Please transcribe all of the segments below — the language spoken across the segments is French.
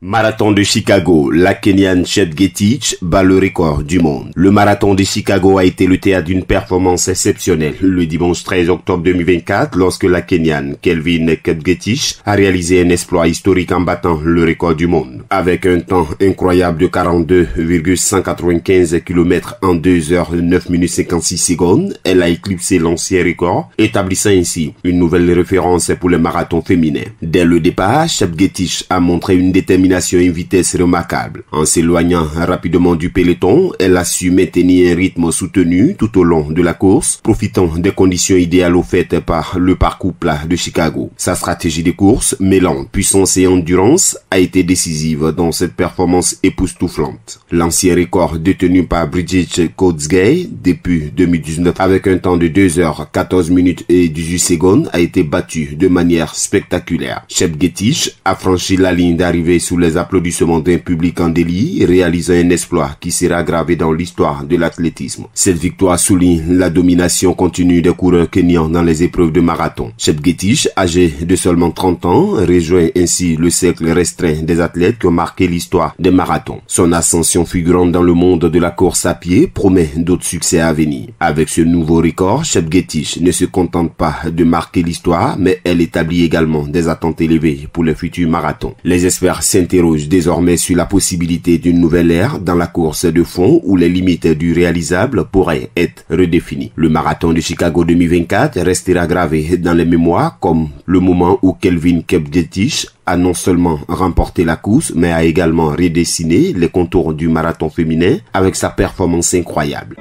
Marathon de Chicago, la Kenyane Chepngetich bat le record du monde. Le marathon de Chicago a été le théâtre d'une performance exceptionnelle le dimanche 13 octobre 2024 lorsque la Kenyane Kelvin Chepngetich a réalisé un exploit historique en battant le record du monde. Avec un temps incroyable de 42,195 km en 2 heures 9 minutes 56 secondes, elle a éclipsé l'ancien record, établissant ainsi une nouvelle référence pour le marathon féminin. Dès le départ, Chepngetich a montré une détermination et une vitesse remarquable. En s'éloignant rapidement du peloton, elle a su maintenir un rythme soutenu tout au long de la course, profitant des conditions idéales offertes par le parcours plat de Chicago. Sa stratégie de course, mêlant puissance et endurance, a été décisive dans cette performance époustouflante. L'ancien record détenu par Bridget Kosgei depuis 2019 avec un temps de 2 heures 14 minutes et 18 secondes a été battu de manière spectaculaire. Chepngetich a franchi la ligne d'arrivée sous les applaudissements d'un public en délire, réalisant un exploit qui sera gravé dans l'histoire de l'athlétisme. Cette victoire souligne la domination continue des coureurs kenyans dans les épreuves de marathon. Chepngetich, âgé de seulement 30 ans, rejoint ainsi le cercle restreint des athlètes qui ont marqué l'histoire des marathons. Son ascension fulgurante dans le monde de la course à pied promet d'autres succès à venir. Avec ce nouveau record, Chepngetich ne se contente pas de marquer l'histoire, mais elle établit également des attentes élevées pour les futurs marathons. Les experts s'interrogent désormais sur la possibilité d'une nouvelle ère dans la course de fond où les limites du réalisable pourraient être redéfinies. Le marathon de Chicago 2024 restera gravé dans les mémoires comme le moment où Kelvin Chepngetich a non seulement remporté la course, mais a également redessiné les contours du marathon féminin avec sa performance incroyable.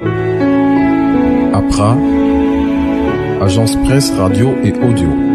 APRA, Agence Presse, Radio et Audio.